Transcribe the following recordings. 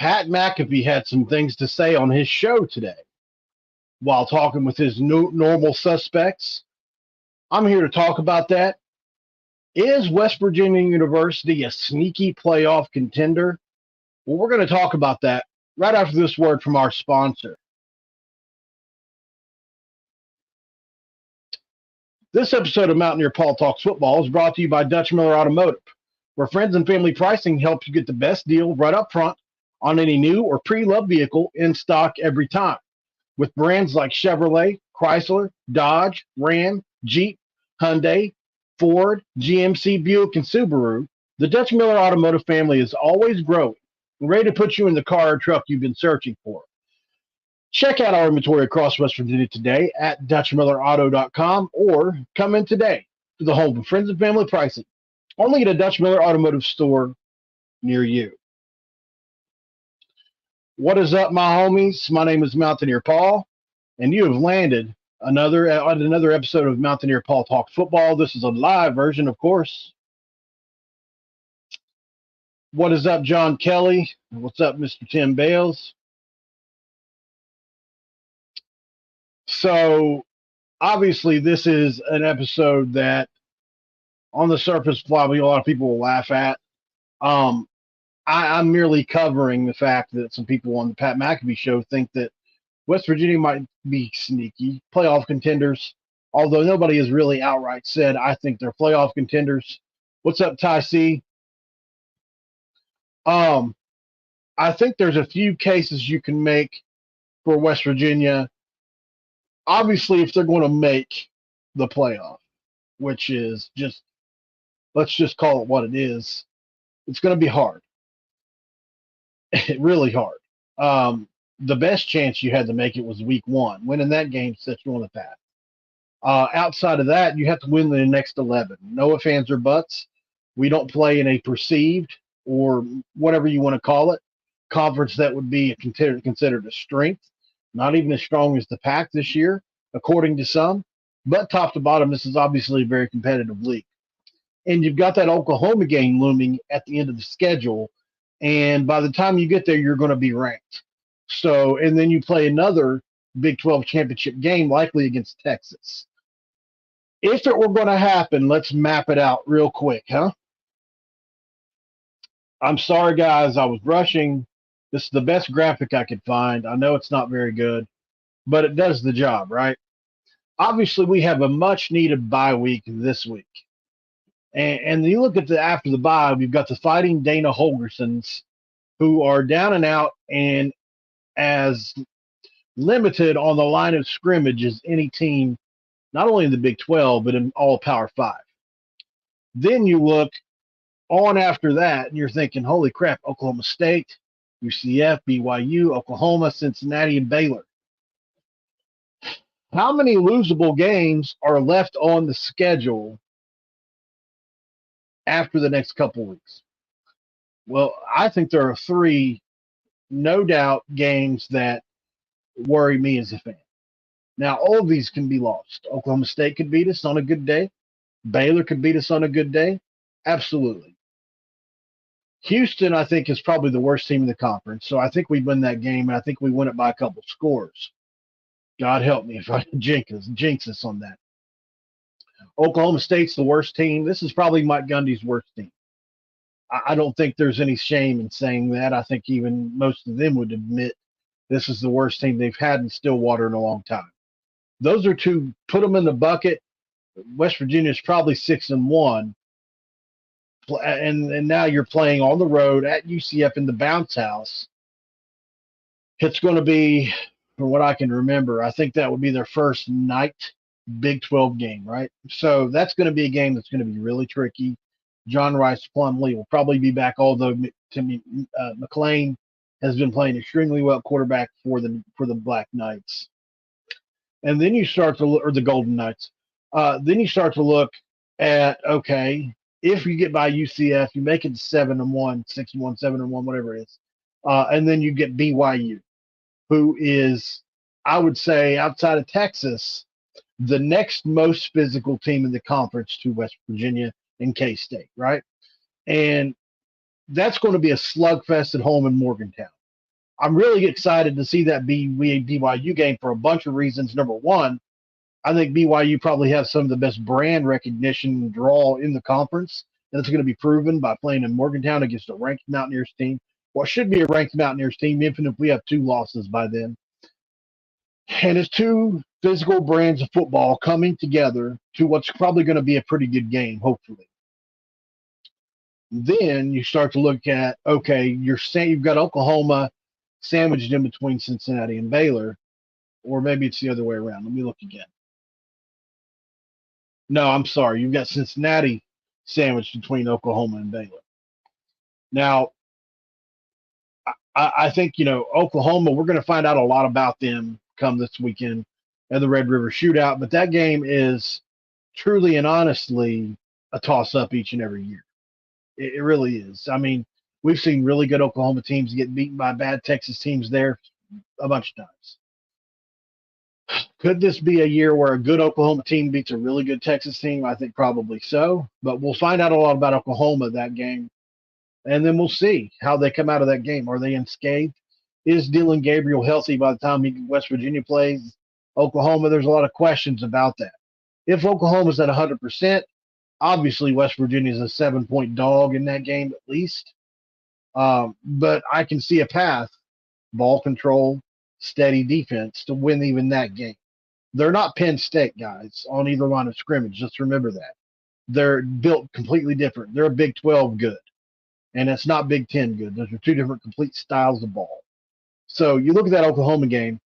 Pat McAfee had some things to say on his show today while talking with his normal suspects. I'm here to talk about that. Is West Virginia University a sneaky playoff contender? Well, we're going to talk about that right after this word from our sponsor. This episode of Mountaineer Paul Talks Football is brought to you by Dutch Miller Automotive, where friends and family pricing helps you get the best deal right up front on any new or pre-loved vehicle in stock every time. With brands like Chevrolet, Chrysler, Dodge, Ram, Jeep, Hyundai, Ford, GMC, Buick, and Subaru, the Dutch Miller Automotive family is always growing and ready to put you in the car or truck you've been searching for. Check out our inventory across West Virginia today at DutchMillerAuto.com or come in today to the home of friends and family pricing, only at a Dutch Miller Automotive store near you. What is up, my homies? My name is Mountaineer Paul, and you have landed another episode of Mountaineer Paul Talks Football. This is a live version, of course. What is up, John Kelly? What's up, Mr. Tim Bales? So, obviously, this is an episode that, on the surface, probably a lot of people will laugh at. I'm merely covering the fact that some people on the Pat McAfee show think that West Virginia might be sneaky playoff contenders, although nobody has really outright said, I think they're playoff contenders. What's up, Ty C? I think there's a few cases you can make for West Virginia. Obviously, if they're going to make the playoff, which is just, let's just call it what it is, it's going to be hard. Really hard. The best chance you had to make it was week one. Winning that game sets you on the path. Outside of that, you have to win the next 11. No ifs, ands, or buts. We don't play in a perceived or whatever you want to call it conference that would be considered a strength. Not even as strong as the Pac this year, according to some. But top to bottom, this is obviously a very competitive league. And you've got that Oklahoma game looming at the end of the schedule. And by the time you get there, you're going to be ranked. So, and then you play another Big 12 championship game, likely against Texas. If it were going to happen, let's map it out real quick, huh? I'm sorry, guys. I was rushing. This is the best graphic I could find. I know it's not very good, but it does the job, right? Obviously, we have a much-needed bye week this week. And you look at after the bye, we've got the Fighting Dana Holgersons, who are down and out and as limited on the line of scrimmage as any team, not only in the Big 12, but in all Power 5. Then you look on after that, and you're thinking, holy crap, Oklahoma State, UCF, BYU, Oklahoma, Cincinnati, and Baylor. How many losable games are left on the schedule after the next couple weeks? Well, I think there are 3, no doubt, games that worry me as a fan. Now, all of these can be lost. Oklahoma State could beat us on a good day. Baylor could beat us on a good day. Absolutely. Houston, I think, is probably the worst team in the conference. So I think we win that game, and I think we win it by a couple scores. God help me if I jinx us on that. Oklahoma State's the worst team. This is probably Mike Gundy's worst team. I don't think there's any shame in saying that. I think even most of them would admit this is the worst team they've had in Stillwater in a long time. Those are 2. Put them in the bucket. West Virginia is probably 6-1. And now you're playing on the road at UCF in the bounce house. It's going to be, from what I can remember, I think that would be their first night Big 12 game, right? So that's going to be a game that's going to be really tricky. John Rice Plumlee will probably be back, although Timmy McClain has been playing extremely well quarterback for the Black Knights. And then you start to look, or the Golden Knights. Then you start to look at, okay, if you get by UCF, you make it to 7-1, 6-1, 7-1, whatever it is. And then you get BYU, who is, I would say, outside of Texas, the next most physical team in the conference to West Virginia and K-State, right? And that's going to be a slugfest at home in Morgantown. I'm really excited to see that BYU game for a bunch of reasons. Number one, I think BYU probably has some of the best brand recognition draw in the conference. And it's going to be proven by playing in Morgantown against a ranked Mountaineers team. What should be a ranked Mountaineers team, even if we have 2 losses by then. And it's 2 physical brands of football coming together to what's probably going to be a pretty good game, hopefully. Then you start to look at, okay, you've got Oklahoma sandwiched in between Cincinnati and Baylor, or maybe it's the other way around. Let me look again. No, I'm sorry. You've got Cincinnati sandwiched between Oklahoma and Baylor. Now, I think, Oklahoma, we're going to find out a lot about them come this weekend at the Red River Shootout, but that game is truly and honestly a toss-up each and every year. It really is. I mean, we've seen really good Oklahoma teams get beaten by bad Texas teams there a bunch of times. Could this be a year where a good Oklahoma team beats a really good Texas team? I think probably so, but we'll find out a lot about Oklahoma that game, and then we'll see how they come out of that game. Are they unscathed? Is Dylan Gabriel healthy by the time West Virginia plays Oklahoma? There's a lot of questions about that. If Oklahoma's at 100%, obviously West Virginia is a 7-point dog in that game at least. But I can see a path, ball control, steady defense to win even that game. They're not Penn State guys on either line of scrimmage. Just remember that. They're built completely different. They're a Big 12 good, and it's not Big 10 good. Those are 2 different complete styles of ball. So you look at that Oklahoma game,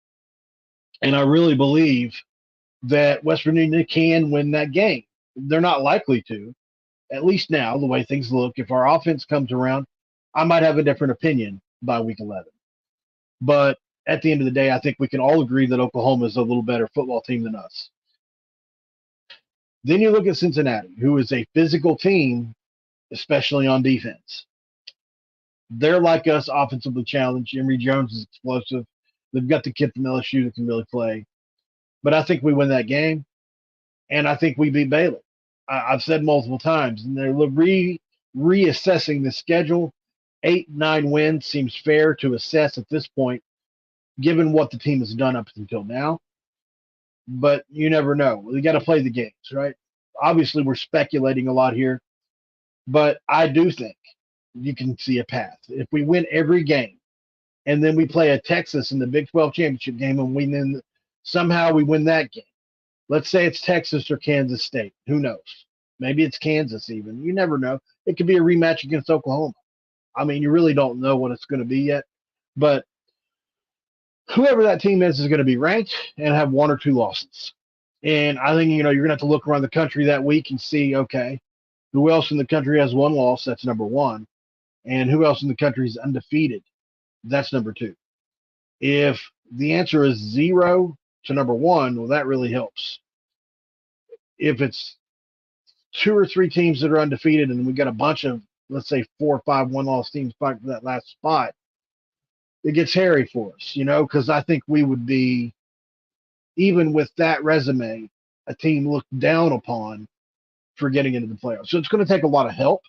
and I really believe that West Virginia can win that game. They're not likely to, at least now, the way things look. If our offense comes around, I might have a different opinion by week 11. But at the end of the day, I think we can all agree that Oklahoma is a little better football team than us. Then you look at Cincinnati, who is a physical team, especially on defense. They're like us, offensively challenged. Emory Jones is explosive. They've got the kid from LSU that can really play. But I think we win that game, and I think we beat Baylor. I've said multiple times, and they're reassessing the schedule. 8-9 wins seems fair to assess at this point, given what the team has done up until now. But you never know. We got to play the games, right? Obviously, we're speculating a lot here, but I do think you can see a path. If we win every game, and then we play a Texas in the Big 12 championship game, and somehow we win that game. Let's say it's Texas or Kansas State. Who knows? Maybe it's Kansas even. You never know. It could be a rematch against Oklahoma. I mean, you really don't know what it's going to be yet. But whoever that team is going to be ranked and have 1 or 2 losses. And I think, you're going to have to look around the country that week and see, okay, who else in the country has 1 loss? That's number 1. And who else in the country is undefeated? That's number 2. If the answer is 0 to number 1, well, that really helps. If it's 2 or 3 teams that are undefeated and we got a bunch of, let's say, 4 or 5 1-loss teams fighting for that last spot, it gets hairy for us, because I think we would be, even with that resume, a team looked down upon for getting into the playoffs. So it's going to take a lot of help.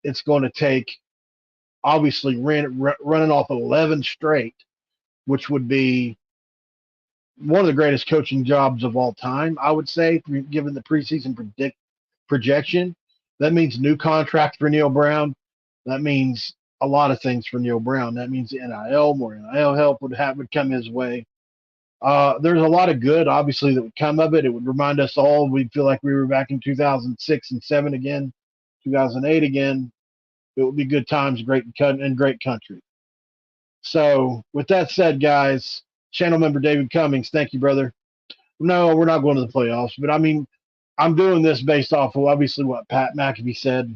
It's going to take, obviously, running off 11 straight, which would be one of the greatest coaching jobs of all time, I would say, given the preseason projection. That means new contract for Neil Brown. That means a lot of things for Neil Brown. That means NIL, more NIL help would come his way. There's a lot of good, obviously, that would come of it. It would remind us all, we'd feel like we were back in 2006 and 7 again, 2008 again. It would be good times, great country. So with that said, guys, channel member David Cummings, thank you, brother. No, we're not going to the playoffs, but I mean, I'm doing this based off of obviously what Pat McAfee said.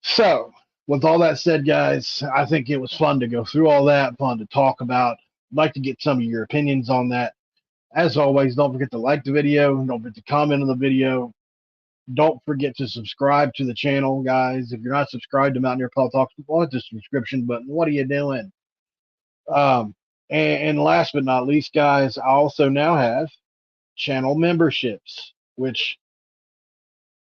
So with all that said, guys, I think it was fun to go through all that, fun to talk about. I'd like to get some of your opinions on that. As always, don't forget to like the video. Don't forget to comment on the video. Don't forget to subscribe to the channel, guys. If you're not subscribed to Mountaineer Paul Talks Football, hit the subscription button. What are you doing? And last but not least, guys, I also now have channel memberships, which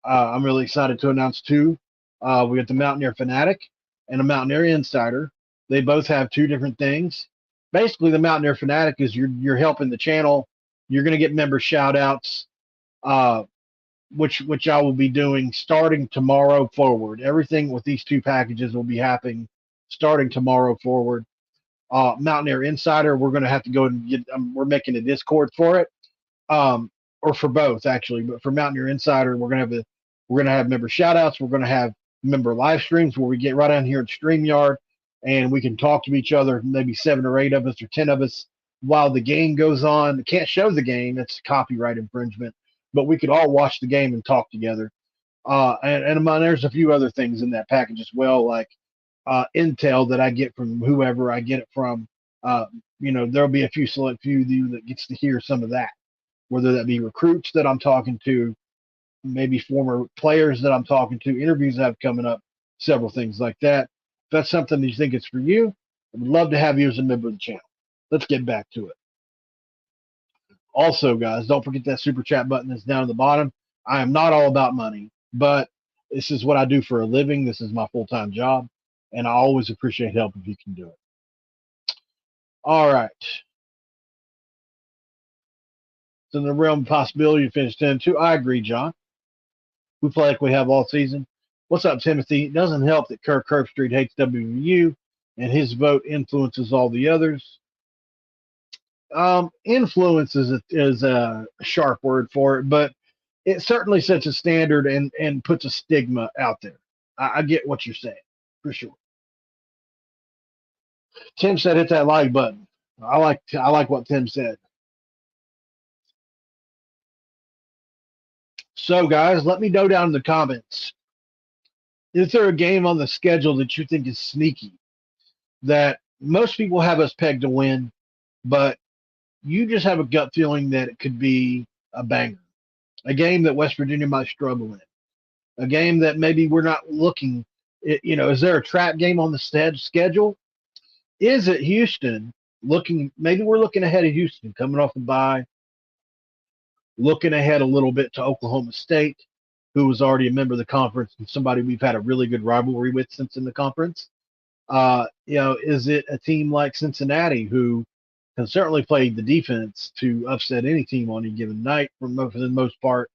I'm really excited to announce 2. We got the Mountaineer Fanatic, and a Mountaineer Insider. They both have two different things. Basically, the Mountaineer Fanatic is you're helping the channel. You're going to get member shout outs, which I will be doing starting tomorrow forward. Everything with these two packages will be happening starting tomorrow forward. Mountaineer Insider, we're going to have to go and get. We're making a Discord for it, or for both actually. But for Mountaineer Insider, we're going to have member shout outs. We're going to have member live streams where we get right down here in StreamYard and we can talk to each other, maybe 7 or 8 of us or 10 of us while the game goes on. Can't show the game; it's copyright infringement. But we could all watch the game and talk together. And there's a few other things in that package as well, like intel that I get from whoever I get it from. There'll be a select few of you that gets to hear some of that, whether that be recruits that I'm talking to, maybe former players that I'm talking to, interviews I have coming up, several things like that. If that's something that you think it's for you, I would love to have you as a member of the channel. Let's get back to it. Also, guys, don't forget that super chat button that's down at the bottom. I am not all about money, but this is what I do for a living. This is my full-time job, and I always appreciate help if you can do it. All right. So in the realm of possibility to finish 10-2, I agree, John. We play like we have all season. What's up, Timothy? It doesn't help that Kirk Herbstreit hates WVU, and his vote influences all the others. Influence is a sharp word for it, but it certainly sets a standard and puts a stigma out there. I get what you're saying, for sure. Tim said hit that like button. I like what Tim said. So, guys, let me know down in the comments. Is there a game on the schedule that you think is sneaky, that most people have us pegged to win, but you just have a gut feeling that it could be a banger, a game that West Virginia might struggle in, a game that maybe we're not looking? Is there a trap game on the schedule? Is it Houston maybe we're looking ahead of Houston coming off a bye, looking ahead a little bit to Oklahoma State, who was already a member of the conference and somebody we've had a really good rivalry with since in the conference. Is it a team like Cincinnati, who can certainly play the defense to upset any team on any given night for the most part,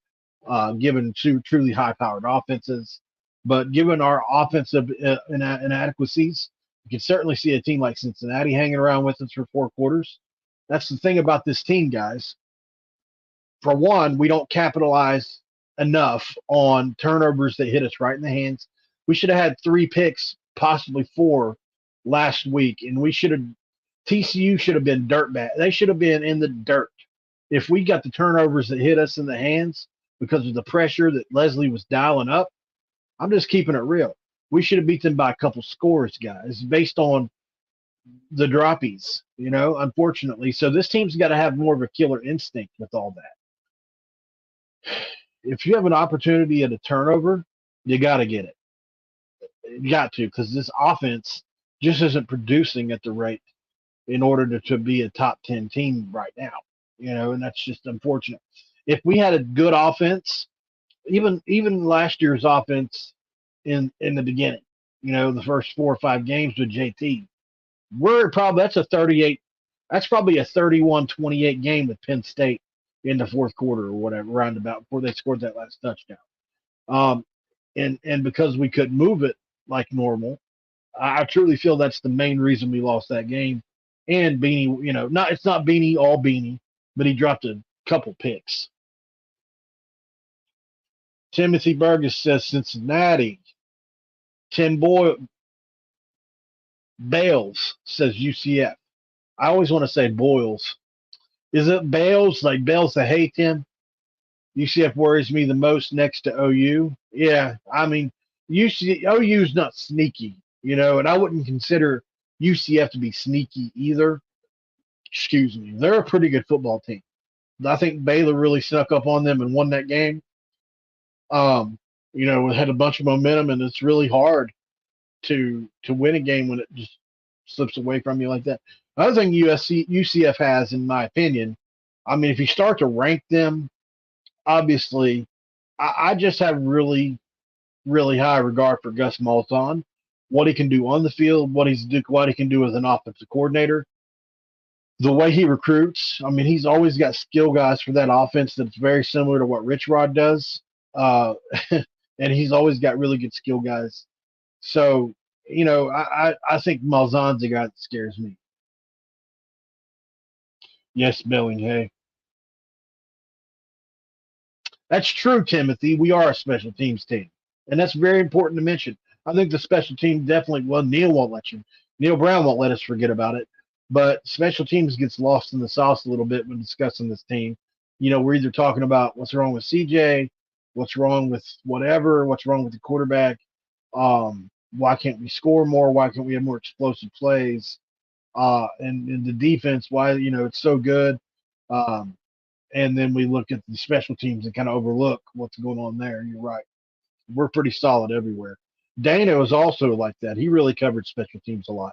given two truly high-powered offenses? But given our offensive inadequacies, you can certainly see a team like Cincinnati hanging around with us for 4 quarters. That's the thing about this team, guys. For one, we don't capitalize enough on turnovers that hit us right in the hands. We should have had 3 picks, possibly 4, last week, and TCU should have been dirt bad. They should have been in the dirt. If we got the turnovers that hit us in the hands because of the pressure that Leslie was dialing up, I'm just keeping it real. We should have beat them by a couple scores, guys, based on the droppies, unfortunately. So this team's got to have more of a killer instinct with all that. If you have an opportunity at a turnover, you got to get it. You got to, because this offense just isn't producing at the rate in order to be a top 10 team right now, and that's just unfortunate. If we had a good offense, even last year's offense in the beginning, the first 4 or 5 games with JT, that's probably a 31-28 game with Penn State in the fourth quarter or whatever, roundabout, before they scored that last touchdown. And because we couldn't move it like normal, I truly feel that's the main reason we lost that game. And Beanie, it's not Beanie all Beanie, but he dropped a couple picks. Timothy Burgess says Cincinnati. Tim Bales says UCF. I always want to say Boyles. Is it Bales? Like Bales to hate him? UCF worries me the most next to OU. Yeah, I mean, OU's not sneaky, and I wouldn't consider UCF to be sneaky either. Excuse me. They're a pretty good football team. I think Baylor really snuck up on them and won that game. Had a bunch of momentum, and it's really hard to win a game when it just slips away from you like that. Another thing UCF has, in my opinion, I mean, if you start to rank them, obviously, I just have really, really high regard for Gus Malzahn. what he can do on the field, what he can do as an offensive coordinator. The way he recruits, I mean, he's always got skill guys for that offense that's very similar to what Rich Rod does. Uh, and he's always got really good skill guys. So, I think Malzahn's the guy that scares me. Yes, Bellingham. That's true, Timothy. We are a special teams team, and that's very important to mention. I think the special team definitely. Well, Neil won't let you. Neil Brown won't let us forget about it. But special teams gets lost in the sauce a little bit when discussing this team. We're either talking about what's wrong with CJ, what's wrong with whatever, what's wrong with the quarterback. Why can't we score more? Why can't we have more explosive plays? And the defense, why it's so good. Um, and then we look at the special teams and kind of overlook what's going on there. You're right. We're pretty solid everywhere. Dana was also like that. He really covered special teams a lot.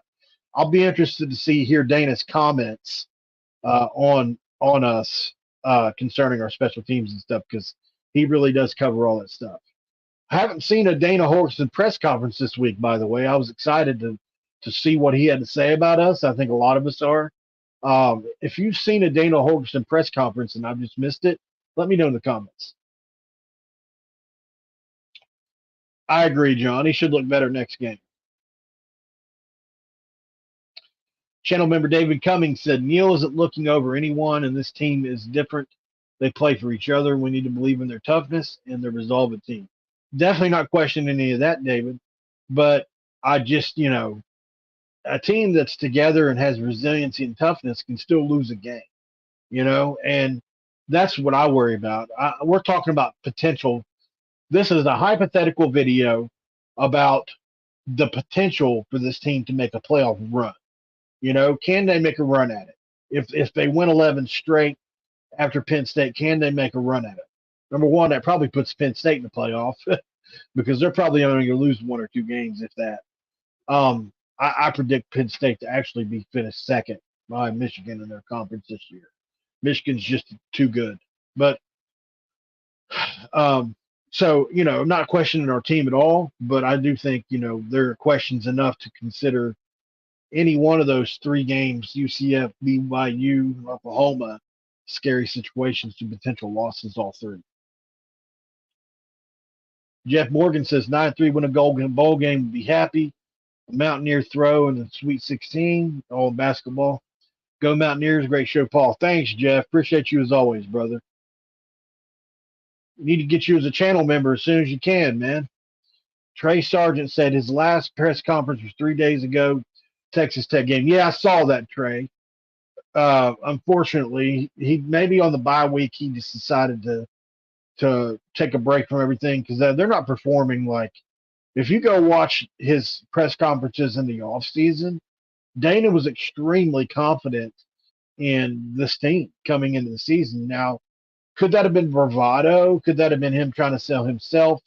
I'll be interested to hear Dana's comments on us concerning our special teams and stuff because he really does cover all that stuff. I haven't seen a Dana Holgorsen press conference this week, by the way. I was excited to see what he had to say about us. I think a lot of us are. If you've seen a Dana Holgorsen press conference and I've just missed it, let me know in the comments. I agree, John. He should look better next game. Channel member David Cummings said, Neil isn't looking over anyone, and this team is different. They play for each other. We need to believe in their toughness and their resolve of team. Definitely not questioning any of that, David. But I just, a team that's together and has resiliency and toughness can still lose a game, and that's what I worry about. We're talking about potential. This is a hypothetical video about the potential for this team to make a playoff run. Can they make a run at it? If they win 11 straight after Penn State, can they make a run at it? Number one, that probably puts Penn State in the playoff because they're probably only going to lose one or two games, if that. I predict Penn State to actually be finished second behind Michigan in their conference this year. Michigan's just too good. But so, I'm not questioning our team at all, but I do think, there are questions enough to consider any one of those three games, UCF, BYU, Oklahoma, scary situations to potential losses, all three. Jeff Morgan says 9-3 win a bowl game would be happy. A Mountaineer throw in the Sweet 16, all basketball. Go Mountaineers, great show, Paul. Thanks, Jeff. Appreciate you as always, brother. We need to get you as a channel member as soon as you can, man. Trey Sargent said his last press conference was 3 days ago, Texas Tech game. Yeah, I saw that, Trey. Unfortunately, he maybe on the bye week he just decided to take a break from everything because they're not performing like. If you go watch his press conferences in the off season, Dana was extremely confident in this team coming into the season. Now, could that have been bravado? Could that have been him trying to sell himself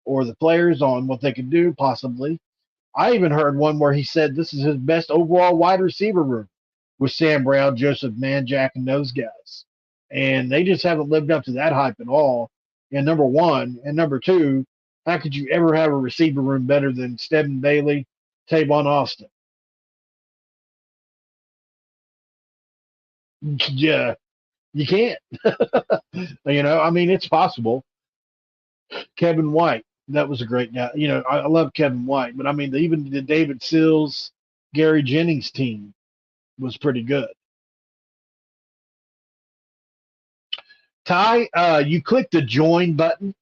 or the players on what they could do? Possibly. I even heard one where he said this is his best overall wide receiver room with Sam Brown, Joseph Manjack, and those guys. And they just haven't lived up to that hype at all. And number one. And number two, how could you ever have a receiver room better than Stedman Bailey, Tavon Austin? Yeah, you can't. I mean, it's possible. Kevin White, that was a great guy. I love Kevin White, but I mean, even the David Sills, Gary Jennings team was pretty good. Ty, you click the join button.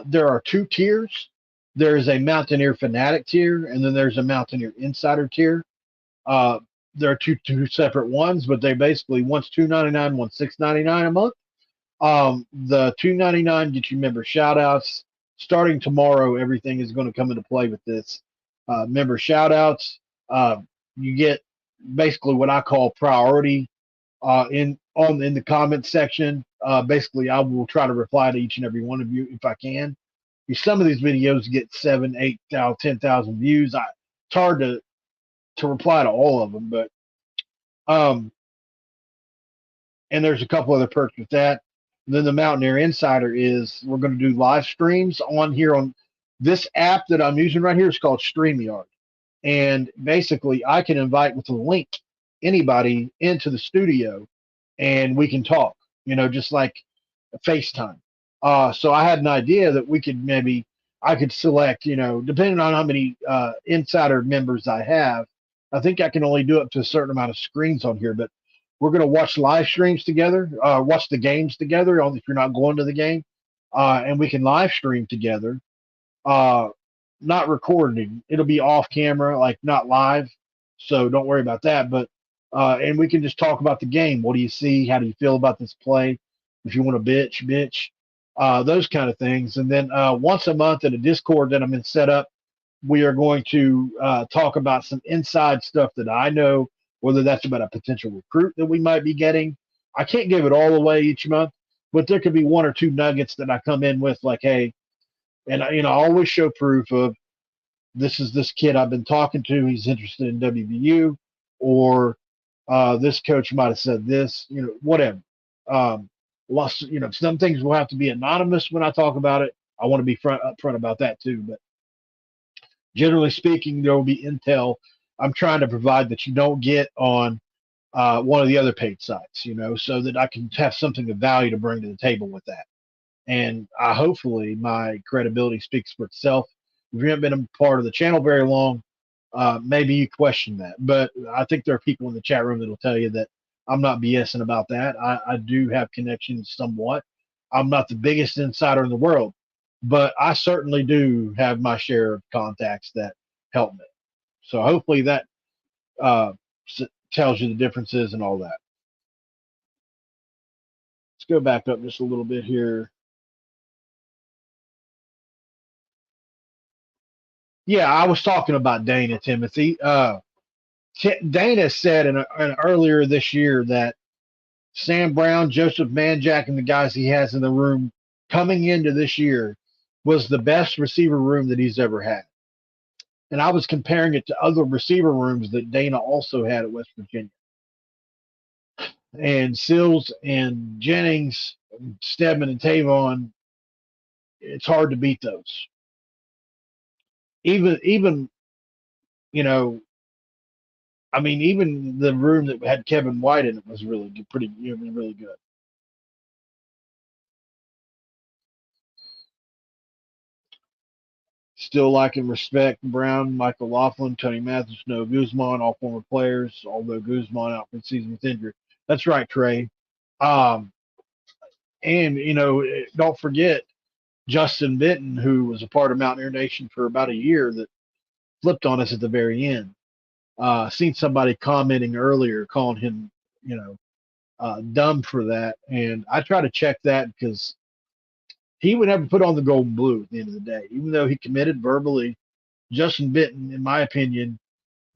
There are two tiers. There's a Mountaineer Fanatic tier, and then there's a Mountaineer Insider tier. There are two separate ones, but they basically one's $2.99, one's $6.99 a month. The $2.99 gets you member shout outs. Starting tomorrow, everything is going to come into play with this. Member shout outs. You get basically what I call priority in the comment section. Basically, I will try to reply to each and every one of you if I can. Some of these videos get 7, 8, 10,000 views. It's hard to reply to all of them, but and there's a couple other perks with that. And then the Mountaineer Insider is we're going to do live streams on here on this app that I'm using right here. It's called StreamYard. and basically I can invite with a link anybody into the studio, and we can talk. Just like FaceTime. So I had an idea that we could maybe I could select, depending on how many insider members I have. I think I can only do up to a certain amount of screens on here, but we're going to watch live streams together, watch the games together, only if you're not going to the game, and we can live stream together. Uh, Not recording. It'll be off camera, like not live. So don't worry about that. But and we can just talk about the game. What do you see? How do you feel about this play? If you want to bitch, bitch. Those kind of things. And then once a month in a Discord that I'm in set up, we are going to talk about some inside stuff that I know, whether that's about a potential recruit that we might be getting. I can't give it all away each month, but there could be one or two nuggets that I come in with, like, hey, and I always show proof of this is this kid I've been talking to. He's interested in WVU, or this coach might have said this, whatever. Um, some things will have to be anonymous when I talk about it. I want to be upfront about that too. But generally speaking, there will be intel I'm trying to provide that you don't get on one of the other paid sites, so that I can have something of value to bring to the table with that. And hopefully my credibility speaks for itself. If you haven't been a part of the channel very long, maybe you question that. But I think there are people in the chat room that will tell you that I'm not BSing about that. I do have connections somewhat. I'm not the biggest insider in the world, but I certainly do have my share of contacts that help me. So hopefully that uh, tells you the differences and all that. Let's go back up just a little bit here. Yeah, I was talking about Dana, Timothy. Dana said earlier this year that Sam Brown, Joseph Manjack, and the guys he has in the room coming into this year was the best receiver room that he's ever had. And I was comparing it to other receiver rooms that Dana also had at West Virginia. And Sills and Jennings, Stedman and Tavon, it's hard to beat those. Even even the room that had Kevin White in it was really good, really good. Still like and respect Brown, Michael Laughlin, Tony Mathis, Noah Guzman, all former players, although Guzman out for the season with injury. That's right, Trey. And, don't forget Justin Benton, who was a part of Mountaineer Nation for about a year, that flipped on us at the very end. Seen somebody commenting earlier calling him, dumb for that. And I try to check that because he would never put on the gold and blue at the end of the day. Even though he committed verbally, Justin Benton, in my opinion,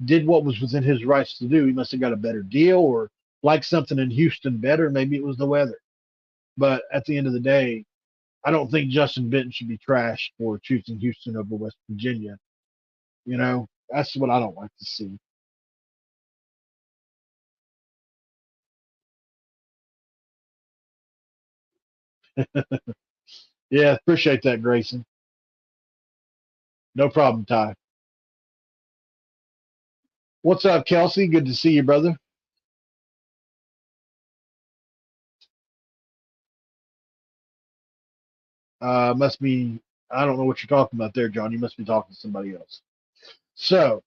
did what was within his rights to do. He must have got a better deal or liked something in Houston better. Maybe it was the weather. But at the end of the day, I don't think Justin Benton should be trashed for choosing Houston over West Virginia. That's what I don't like to see. Yeah, appreciate that, Grayson. No problem, Ty. What's up, Kelsey? Good to see you, brother. Must be, I don't know what you're talking about there, John. You must be talking to somebody else. So,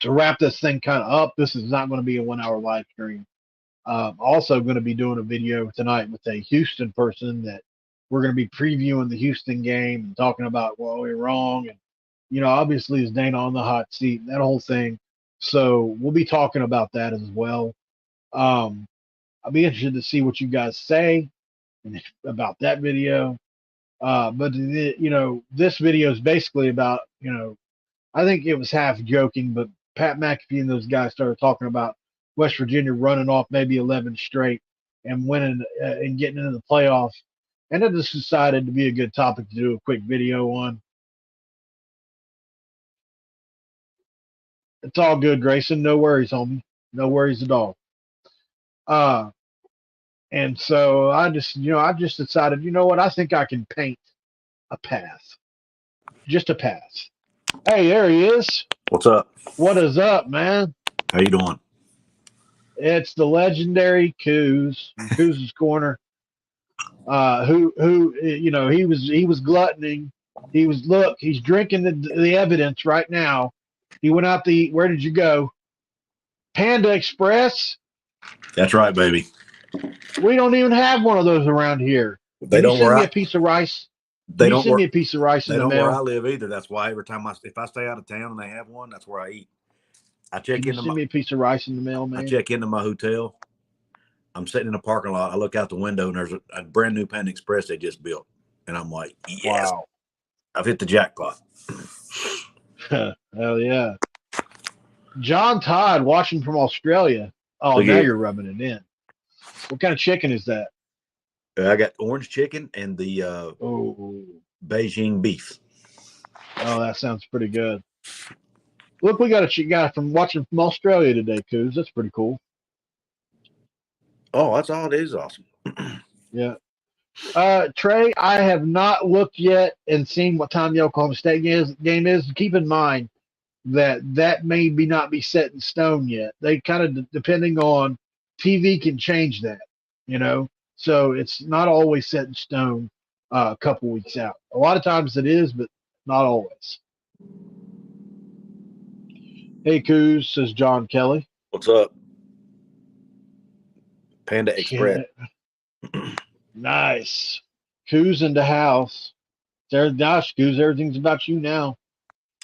to wrap this thing kind of up, this is not going to be a 1 hour live stream. Also, going to be doing a video tonight with a Houston person that we're going to be previewing the Houston game and talking about, well, we're wrong. And, obviously, is Dana on the hot seat, that whole thing. So, we'll be talking about that as well. I'll be interested to see what you guys say about that video. But this video is basically about, I think it was half joking, but Pat McAfee and those guys started talking about West Virginia running off maybe 11 straight and winning and getting into the playoff. And I just decided to be a good topic to do a quick video on. It's all good, Grayson. No worries, homie. No worries at all. And so I just decided, you know what? I think I can paint a path, just a path. Hey, there he is. What's up? What is up, man? How you doing? It's the legendary Coos from Coos's Corner. He was gluttoning. He's drinking the evidence right now. He went out to eat. Where did you go? Panda Express. That's right, baby. We don't even have one of those around here. They Can you don't send where me I a piece of rice? Can they you don't send work me a piece of rice in they the don't where I mail? live either. That's why every time if I stay out of town and they have one, that's where I eat. I check Can you into send my me a piece of rice in the mail, I man? check into my hotel. I'm sitting in a parking lot. I look out the window and there's a brand new Panda Express they just built, and I'm like, yes, Wow. I've hit the jackpot. Hell yeah. John Todd watching from Australia. Oh, Look now here, you're rubbing it in. What kind of chicken is that? I got orange chicken and the Oh, Beijing beef. oh, that sounds pretty good. Look, we got a guy from watching from Australia today, Coos. That's pretty cool. Oh, that's all. It is awesome. Yeah. Trey, I have not looked yet and seen what time the Oklahoma State game is. Keep in mind that may be not be set in stone yet. They kind of depending on TV can change that, you know. So it's not always set in stone a couple weeks out. A lot of times it is, but not always. Hey, Coos, says John Kelly. What's up, Panda Express? Yeah, nice. Coos in the house. There's gosh, Coos, everything's about you now.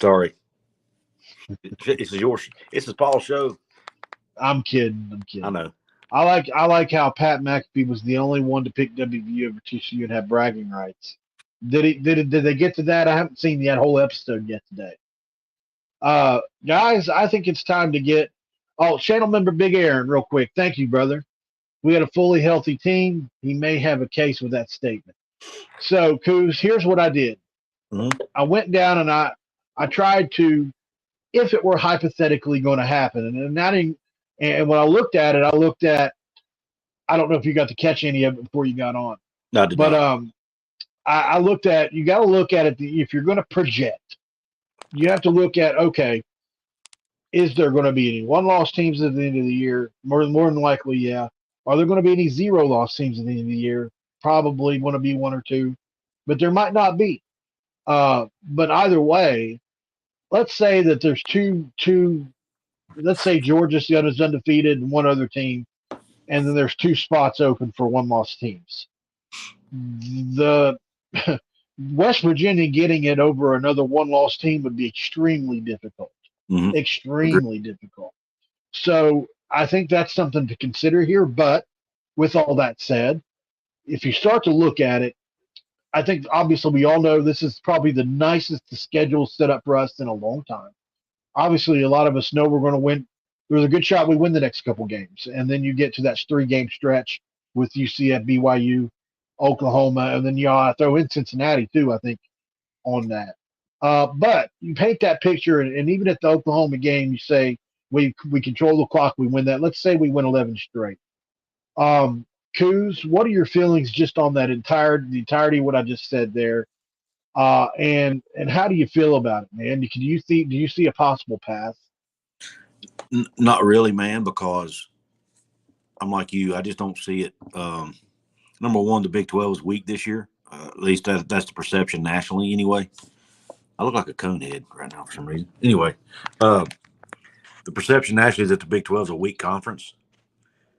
Sorry, this is yours. This is Paul's show. I'm kidding. I'm I kidding. know. I like how Pat McAfee was the only one to pick WVU over TCU and have bragging rights. Did they get to that? I haven't seen that whole episode yet today. Guys, I think it's time to get. Oh, channel member Big Aaron, real quick. Thank you, brother. We had a fully healthy team. He may have a case with that statement. So, Coos, here's what I did. Mm-hmm. I went down and I tried to, if it were hypothetically going to happen, and when I looked at it, I looked at. I don't know if you got to catch any of it before you got on, No, I did but not. I looked at. You got to look at it if you're going to project. You have to look at, okay, is there going to be any one-loss teams at the end of the year? More than likely, yeah. Are there going to be any zero-loss teams at the end of the year? Probably going to be one or two, but there might not be. But either way, let's say that there's two. Let's say Georgia's undefeated and one other team, and then there's two spots open for one-loss teams. The West Virginia getting it over another one-loss team would be extremely difficult. Mm-hmm. Extremely difficult. So I think that's something to consider here. But with all that said, if you start to look at it, I think obviously we all know this is probably the nicest the schedule set up for us in a long time. Obviously, a lot of us know we're going to win. There's a good shot we win the next couple games, and then you get to that 3-game stretch with UCF, BYU, Oklahoma, and then you throw in Cincinnati too. I think on that. But you paint that picture, and even at the Oklahoma game, you say we control the clock, we win that. Let's say we win 11 straight. Um, Coos, what are your feelings just on the entirety of what I just said there? And how do you feel about it, man? Do you see a possible path? Not really, man, because I'm like you. I just don't see it. Number one, the Big 12 is weak this year. At least that's the perception nationally, anyway. I look like a conehead right now for some reason. Anyway, the perception nationally is that the Big 12 is a weak conference.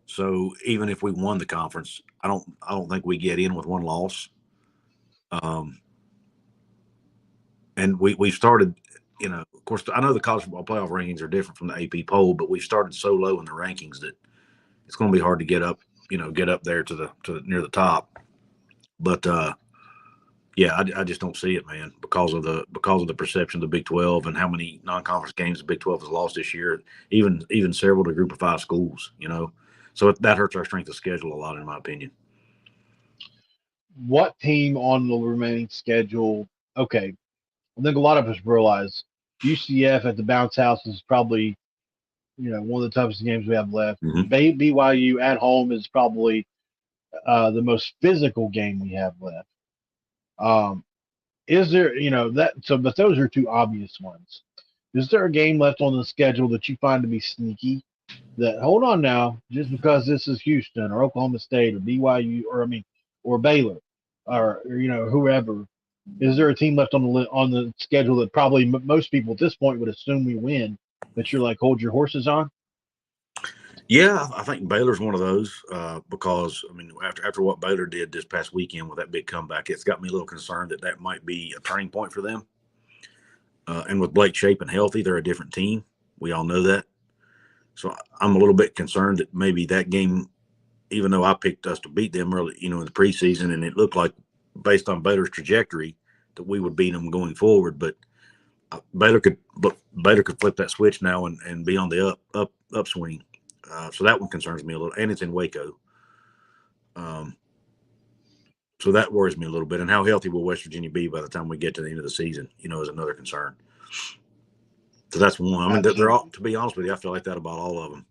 So even if we won the conference, I don't think we get in with one loss. Um, and we started, of course, I know the college football playoff rankings are different from the AP poll, but we started so low in the rankings that it's going to be hard to get up, get up there to the near the top. But yeah, I just don't see it, man, because of the perception of the Big 12 and how many non-conference games the Big 12 has lost this year, even several to Group of Five schools, so that hurts our strength of schedule a lot, in my opinion. What team on the remaining schedule? Okay, I think a lot of us realize UCF at the bounce house is probably one of the toughest games we have left. Mm-hmm. BYU at home is probably the most physical game we have left. Um, Is there, but those are two obvious ones. Is there a game left on the schedule that you find to be sneaky? That hold on now, just because this is Houston or Oklahoma State or BYU or Baylor or whoever, is there a team left on the schedule that probably most people at this point would assume we win that you're like hold your horses on? Yeah, I think Baylor's one of those because I mean after what Baylor did this past weekend with that big comeback, it's got me a little concerned that might be a turning point for them. And with Blake Shapen healthy, they're a different team. We all know that. So I'm a little bit concerned that maybe that game, even though I picked us to beat them early, in the preseason, and it looked like based on Baylor's trajectory that we would beat them going forward, but Baylor could flip that switch now and be on the upswing. So that one concerns me a little, and it's in Waco. So that worries me a little bit. And how healthy will West Virginia be by the time we get to the end of the season? Is another concern. So that's one. I mean, they're all. To be honest with you, I feel like that about all of them.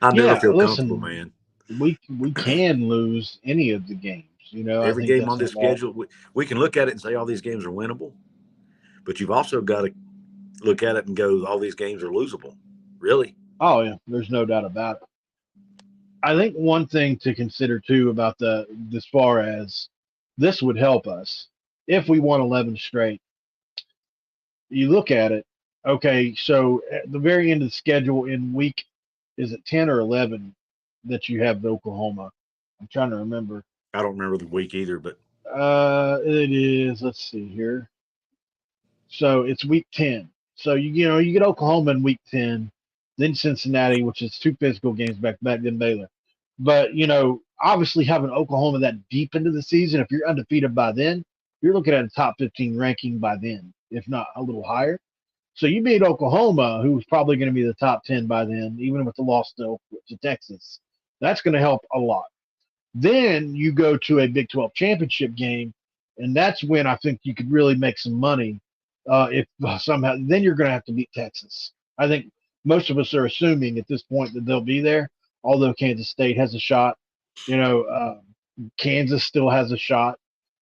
I never feel comfortable, man. We can lose any of the games. Every game on this schedule, we can look at it and say all these games are winnable, but you've also got to look at it and go, all these games are losable. Really? Oh yeah, there's no doubt about it. I think one thing to consider too about as far as this would help us if we won 11 straight. You look at it, okay, so at the very end of the schedule in week, is it 10 or 11 that you have Oklahoma? I'm trying to remember. I don't remember the week either, but it is. Let's see here. So it's week 10. So you get Oklahoma in week 10, then Cincinnati, which is two physical games back to back, then Baylor. But obviously having Oklahoma that deep into the season, if you're undefeated by then, you're looking at a top 15 ranking by then, if not a little higher. So you beat Oklahoma, who's probably going to be the top 10 by then, even with the loss to Texas. That's going to help a lot. Then you go to a Big 12 championship game, and that's when I think you could really make some money. If somehow, then you're going to have to beat Texas. I think most of us are assuming at this point that they'll be there, although Kansas State has a shot. Kansas still has a shot.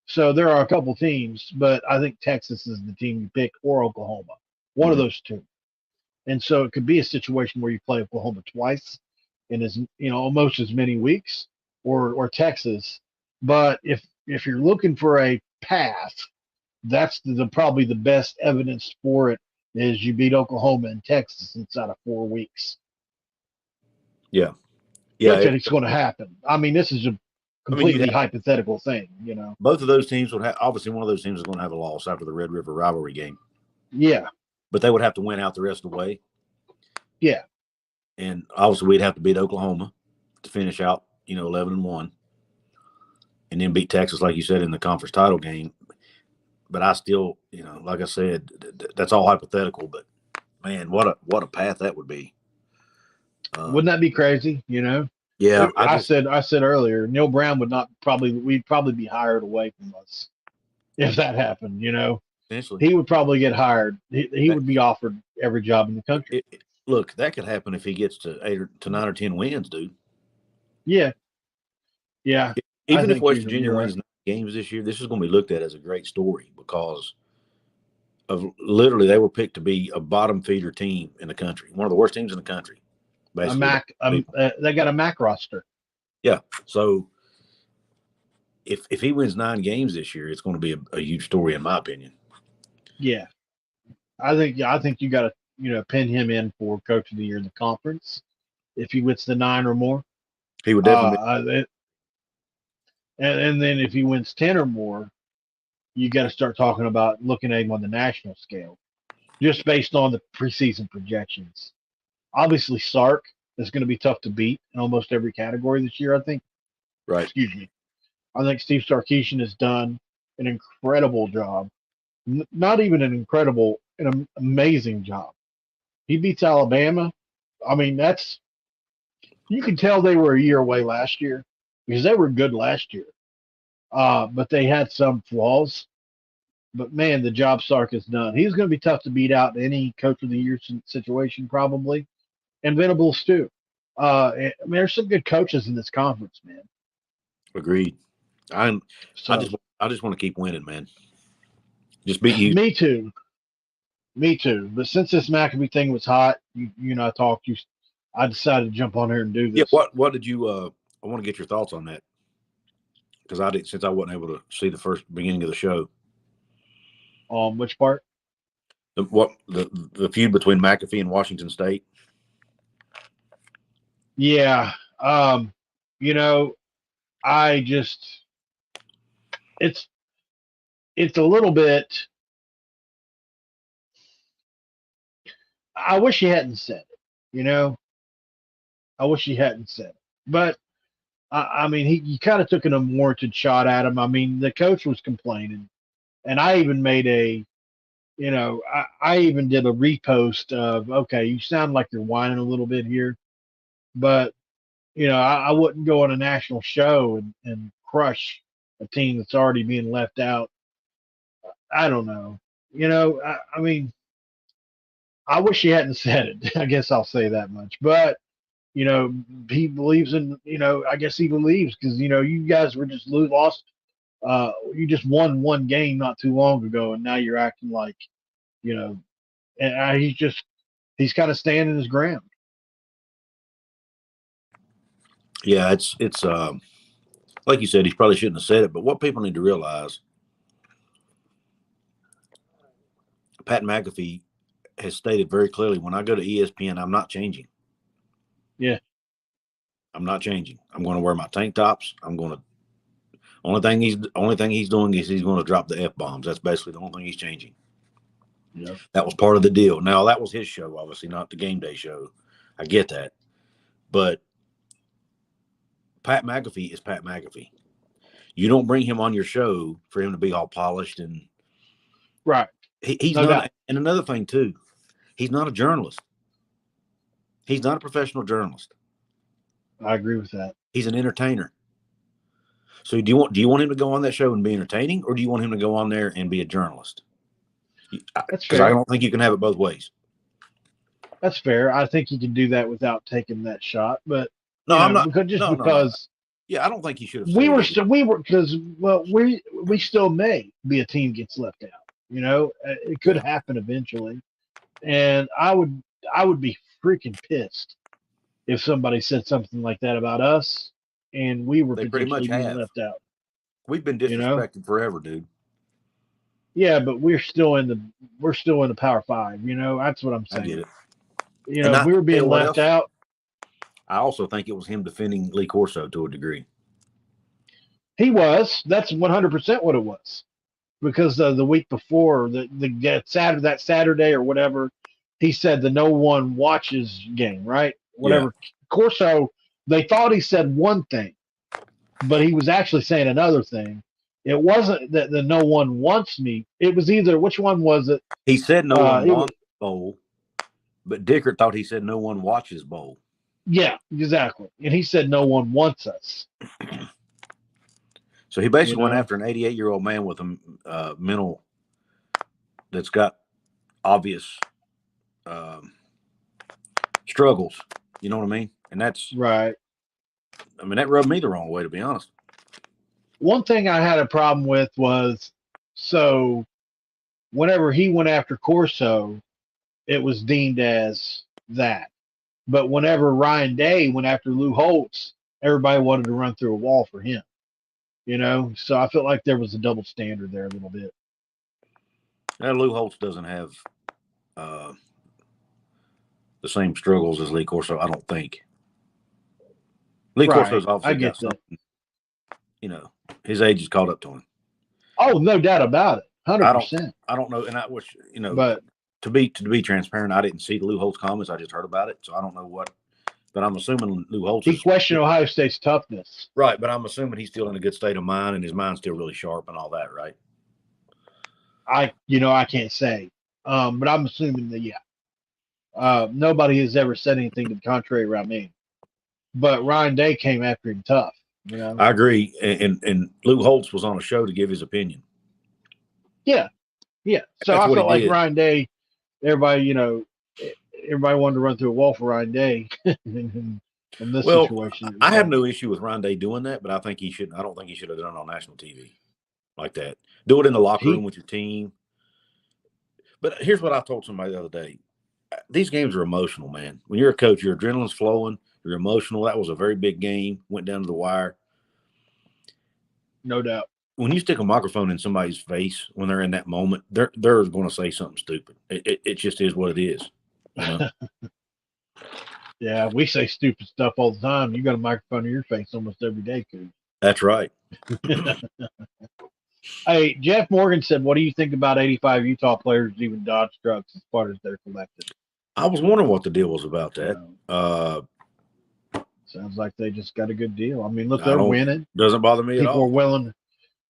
So there are a couple teams, but I think Texas is the team you pick, or Oklahoma, one of those two. And so it could be a situation where you play Oklahoma twice in almost as many weeks, or Texas. But if you're looking for a path, that's probably the best evidence for it is you beat Oklahoma and Texas inside of 4 weeks. Yeah. It's going to happen. I mean, this is a completely hypothetical thing, Both of those teams would have, obviously one of those teams is going to have a loss after the Red River rivalry game. Yeah. But they would have to win out the rest of the way. Yeah. And obviously we'd have to beat Oklahoma to finish out, 11-1. And then beat Texas, like you said, in the conference title game. But I still, like I said, that's all hypothetical. But man, what a path that would be. Wouldn't that be crazy? Yeah. I said earlier, Neil Brown we'd probably be hired away from us if that happened. Essentially, he would probably get hired. He would be offered every job in the country. Look, that could happen if he gets to 8 to 9 or 10 wins, dude. Yeah. Yeah. Even if West Virginia wins 9 games this year, this is going to be looked at as a great story because of literally they were picked to be a bottom feeder team in the country, one of the worst teams in the country. Basically, they got a MAC roster. Yeah. So if he wins 9 games this year, it's going to be a huge story, in my opinion. Yeah. I think you got to pin him in for Coach of the Year in the conference if he wins the 9 or more. He would definitely. And then if he wins 10 or more, you got to start talking about looking at him on the national scale, just based on the preseason projections. Obviously, Sark is going to be tough to beat in almost every category this year, I think. Right. Excuse me. I think Steve Sarkisian has done an incredible job. Not even an amazing job. He beats Alabama. I mean, you can tell they were a year away last year because they were good last year. But they had some flaws. But man, the job Sark has done. He's going to be tough to beat out in any Coach of the Year situation, probably. And Venables too. I mean, there's some good coaches in this conference, man. Agreed. I just want to keep winning, man. Just beat you. Me too. Me too. But since this McAfee thing was hot, you and I talked. I decided to jump on here and do Yeah. this. What did you? I want to get your thoughts on that because I did since I wasn't able to see the first beginning of the show. Which part? The feud between McAfee and Washington State. Yeah. You know, I just it's a little bit. I wish he hadn't said it. You know, I wish he hadn't said it. But I mean, he kind of took an unwarranted shot at him. I mean, the coach was complaining, and I even made I even did a repost of, okay, you sound like you're whining a little bit here, but I wouldn't go on a national show and crush a team that's already being left out. I don't know. I mean, I wish he hadn't said it. I guess I'll say that much. But he believes in. I guess he believes because you guys were just lost. You just won one game not too long ago, and now you're acting like you know. And he's kind of standing his ground. Yeah, it's like you said, he probably shouldn't have said it. But what people need to realize, Pat McAfee has stated very clearly, when I go to ESPN, I'm not changing. Yeah. I'm not changing. I'm going to wear my tank tops. Only thing he's doing is he's going to drop the F-bombs. That's basically the only thing he's changing. Yeah. That was part of the deal. Now, that was his show, obviously, not the game day show. I get that. But Pat McAfee is Pat McAfee. You don't bring him on your show for him to be all polished and right. He's no not. doubt. And another thing too, he's not a journalist. He's not a professional journalist. I agree with that. He's an entertainer. So do you want him to go on that show and be entertaining, or do you want him to go on there and be a journalist? That's because fair. I don't think you can have it both ways. That's fair. I think he can do that without taking that shot. But No, I'm not. Because yeah, I don't think he should have. We were because we still may be a team gets left out. It could happen eventually, and I would be freaking pissed if somebody said something like that about us, and we were potentially being left out. We've been disrespected forever, dude. Yeah, but we're still in the Power Five. That's what I'm saying. I get it. If we were being left out. I also think it was him defending Lee Corso to a degree. He was. That's 100% what it was. Because the week before, that Saturday or whatever, he said the no one watches game, right? Whatever. Yeah. Corso, they thought he said one thing, but he was actually saying another thing. It wasn't that the no one wants me. It was either, which one was it? He said no one wants bowl, but Dickert thought he said no one watches bowl. Yeah, exactly. And he said no one wants us. So he basically went after an 88-year-old man with a mental that's got obvious struggles. You know what I mean? And that's right. I mean, that rubbed me the wrong way, to be honest. One thing I had a problem with was, so whenever he went after Corso, it was deemed as that. But whenever Ryan Day went after Lou Holtz, everybody wanted to run through a wall for him. So I felt like there was a double standard there a little bit. Now, Lou Holtz doesn't have the same struggles as Lee Corso, I don't think. Lee Corso's obviously got something. His age has caught up to him. Oh, no doubt about it. 100%. I don't know, and I wish but to be transparent, I didn't see the Lou Holtz comments. I just heard about it, so I don't know what. But I'm assuming Lou Holtz. He questioned Ohio State's toughness. Right, but I'm assuming he's still in a good state of mind, and his mind's still really sharp and all that, right? I can't say, but I'm assuming that nobody has ever said anything to the contrary around me. But Ryan Day came after him tough. I agree, and Lou Holtz was on a show to give his opinion. Yeah. So I felt like Ryan Day. Everybody wanted to run through a wall for Ryan Day in this situation. I have no issue with Ryan Day doing that, but I think he shouldn't. I don't think he should have done it on national TV like that. Do it in the locker room with your team. But here's what I told somebody the other day. These games are emotional, man. When you're a coach, your adrenaline's flowing. You're emotional. That was a very big game. Went down to the wire. No doubt. When you stick a microphone in somebody's face when they're in that moment, they're going to say something stupid. It just is what it is, you know. Yeah, we say stupid stuff all the time. You got a microphone in your face almost every day, Coos. That's right. Hey, Jeff Morgan said, "What do you think about 85 Utah players even dodge trucks as far as they're collected?" I was wondering what the deal was about that. Sounds like they just got a good deal. I mean, look, they're winning. Doesn't bother me at all. People are willing.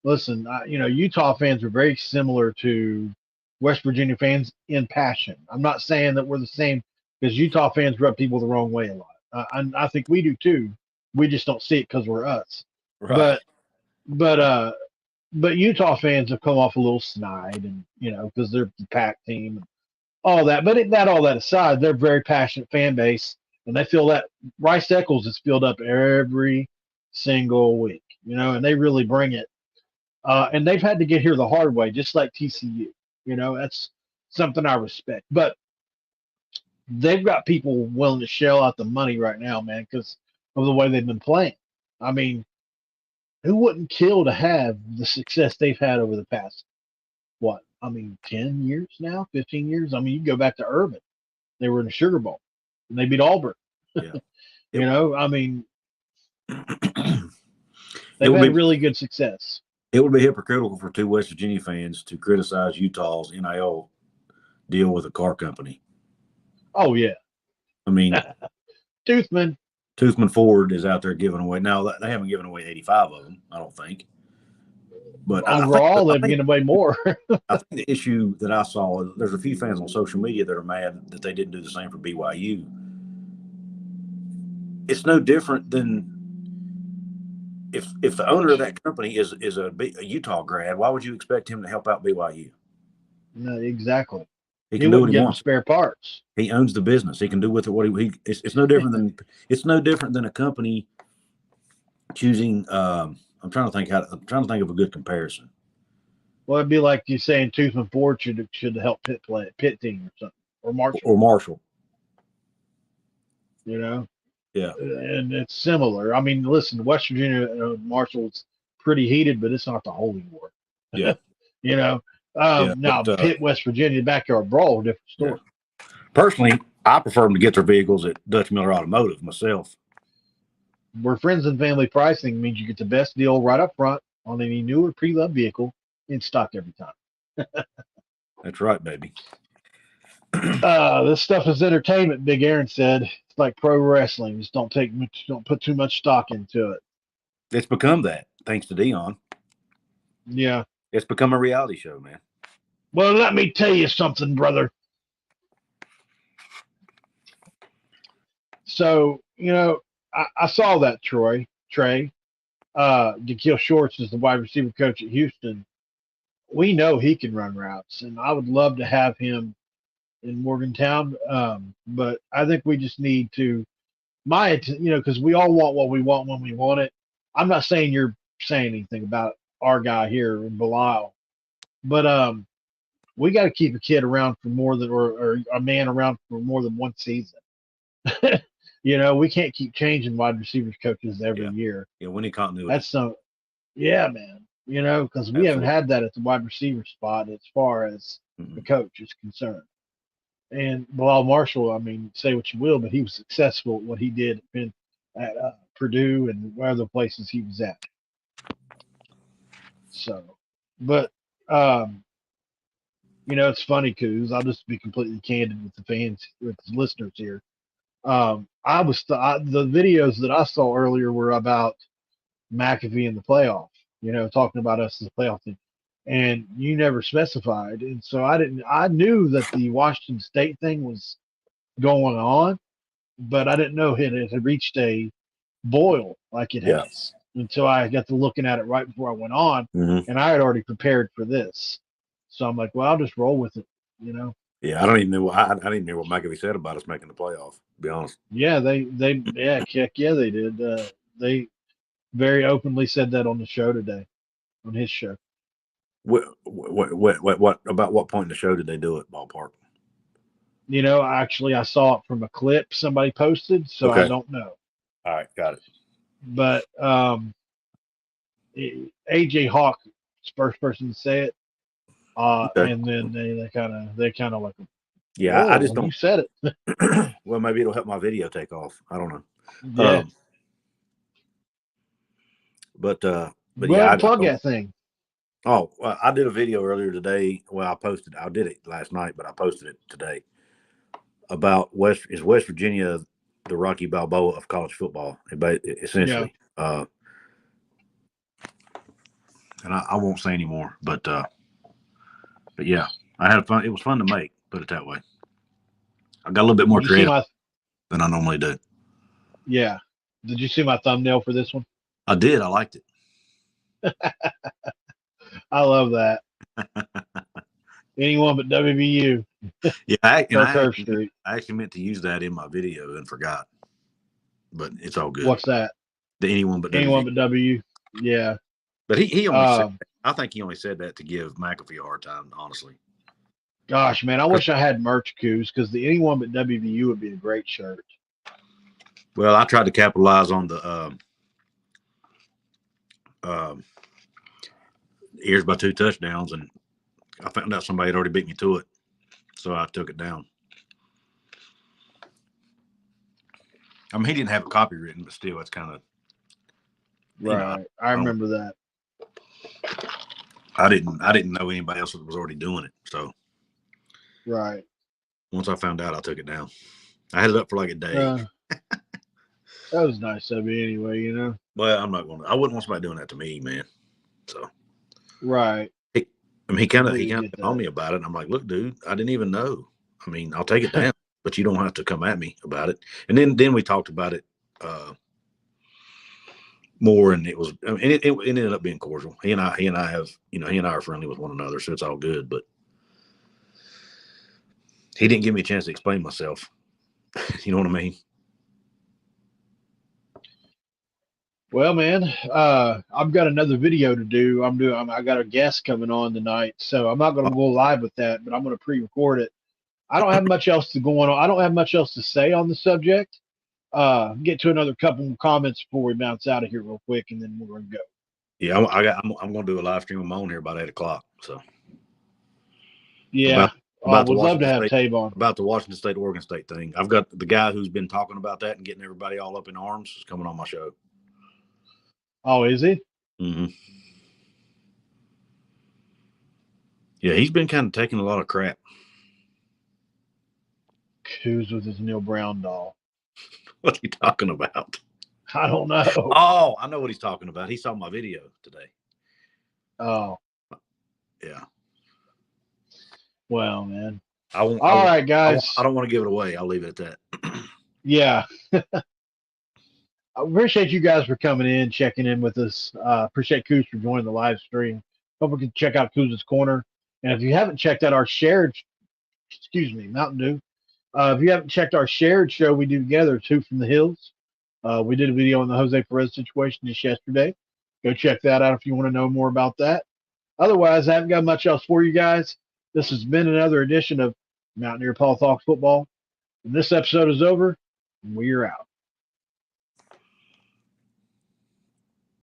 Listen, Utah fans are very similar to West Virginia fans in passion. I'm not saying that we're the same because Utah fans rub people the wrong way a lot. I think we do too. We just don't see it because we're us. Right. But Utah fans have come off a little snide, and because they're the pack team and all that. But all that aside, they're a very passionate fan base, and they feel that Rice Eccles is filled up every single week, and they really bring it. And they've had to get here the hard way, just like TCU. That's something I respect. But they've got people willing to shell out the money right now, man, because of the way they've been playing. I mean, who wouldn't kill to have the success they've had over the past, 10 years now, 15 years? I mean, you go back to Urban. They were in the Sugar Bowl, and they beat Auburn. Yeah. I mean, they've had really good success. It would be hypocritical for two West Virginia fans to criticize Utah's NIL deal with a car company. Oh, yeah. I mean, Toothman Ford is out there giving away. Now, they haven't given away 85 of them, I don't think. But overall, they've given away more. I think the issue that I saw, there's a few fans on social media that are mad that they didn't do the same for BYU. It's no different than if the owner of that company is a Utah grad, why would you expect him to help out BYU? No, exactly. He can do what he wants. Spare parts. He owns the business. He can do with it what he. It's no different than a company choosing. I'm trying to think of a good comparison. Well, it'd be like you saying Toothman Ford should help pit team or something, or Marshall. Yeah. And it's similar. I mean, listen, West Virginia Marshall's pretty heated, but it's not the holy war. Yeah. Now Pitt, West Virginia, backyard brawl, different story. Yeah. Personally, I prefer them to get their vehicles at Dutch Miller Automotive myself. Where friends and family pricing means you get the best deal right up front on any new or pre-loved vehicle in stock every time. That's right, baby. This stuff is entertainment, Big Aaron said. It's like pro wrestling. Just don't put too much stock into it. It's become that, thanks to Dion. Yeah. It's become a reality show, man. Well, let me tell you something, brother. So, I saw that Trey. Da'Keil Shorts is the wide receiver coach at Houston. We know he can run routes, and I would love to have him in Morgantown. But I think we just need to, because we all want what we want when we want it. I'm not saying you're saying anything about our guy here in Belial, but we got to keep a kid around for more than, or a man around for more than one season. We can't keep changing wide receivers coaches every year. Yeah, we need continuity. That's man. Because we haven't had that at the wide receiver spot as far as the coach is concerned. And Bilal Marshall, I mean, say what you will, but he was successful at what he did at Purdue and other places he was at. So, but it's funny, Coos. I'll just be completely candid with the fans, with the listeners here. The videos that I saw earlier were about McAfee in the playoff, talking about us as a playoff team, and you never specified. And so I knew that the Washington State thing was going on, but I didn't know it had reached a boil like it has until I got to looking at it right before I went on, and I had already prepared for this. So I'm like, well, I'll just roll with it, Yeah, I don't even know. I didn't even hear what McAfee said about us making the playoff. To be honest. Yeah, they they did. They very openly said that on the show today, on his show. What about what point in the show did they do it? Ballpark. Actually, I saw it from a clip somebody posted, so I Okay. don't know. All right, got it. But AJ Hawk is the first person to say it, Okay. and then they kind of like, Yeah, I whoa, just you don't. said it. Well, maybe it'll help my video take off. I don't know. Yeah. But Go yeah, ahead I and just plug don't. that thing. Oh, well, I did a video earlier today. Well, I did it last night, but I posted it today about West Virginia, the Rocky Balboa of college football, Yeah. essentially. And I won't say any more, but yeah, I had fun. It was fun to make. Put it that way. I got a little bit more Did you see creative my? than I normally do. Yeah. Did you see my thumbnail for this one? I did. I liked it. I love that. Anyone but WVU. Yeah, Curve Street. I actually meant to use that in my video and forgot, but it's all good. What's that? The anyone but Anyone WV. but W. Yeah. But he only said. I think he only said that to give McAfee a hard time, honestly. Gosh, man, I wish I had merch Coos because the anyone but WVU would be a great shirt. Well, I tried to capitalize on the ears by 2 touchdowns, and I found out somebody had already beat me to it, so I took it down. I mean, he didn't have a copywritten, but still, it's kind of right. I remember that. I didn't know anybody else that was already doing it, so right. Once I found out, I took it down. I had it up for like a day. That was nice of you, anyway. Well, I'm not going to. I wouldn't want somebody doing that to me, man. So, right. He kind of on me about it. And I'm like, look, dude, I didn't even know. I mean, I'll take it down, but you don't have to come at me about it. And then we talked about it more, and it was. I mean, it ended up being cordial. He and I have, he and I are friendly with one another, so it's all good. But he didn't give me a chance to explain myself. You know what I mean? Well, man, I've got another video to do. I got a guest coming on tonight, so I'm not going to go live with that, but I'm going to pre-record it. I don't have much else to go on. I don't have much else to say on the subject. Get to another couple more comments before we bounce out of here real quick, and then we're going to go. Yeah, I'm going to do a live stream of my own here about 8:00. So. Yeah. About would love to have Tabe on. About the Washington State, Oregon State thing. I've got the guy who's been talking about that and getting everybody all up in arms is coming on my show. Oh, is he? Mm-hmm. Yeah, he's been kind of taking a lot of crap. Who's with his Neil Brown doll? What's he talking about? I don't know. Oh, I know what he's talking about. He saw my video today. Oh. Yeah. Well, man. All right, guys. I don't want to give it away. I'll leave it at that. Yeah. I appreciate you guys for coming in, checking in with us. Appreciate Coos for joining the live stream. Hope we can check out Coos' Corner. And if you haven't checked out our shared, Mountain Dew. If you haven't checked our shared show we do together, Two from the Hills. We did a video on the Jose Perez situation just yesterday. Go check that out if you want to know more about that. Otherwise, I haven't got much else for you guys. This has been another edition of Mountaineer Paul Talks Football. And this episode is over, and we are out.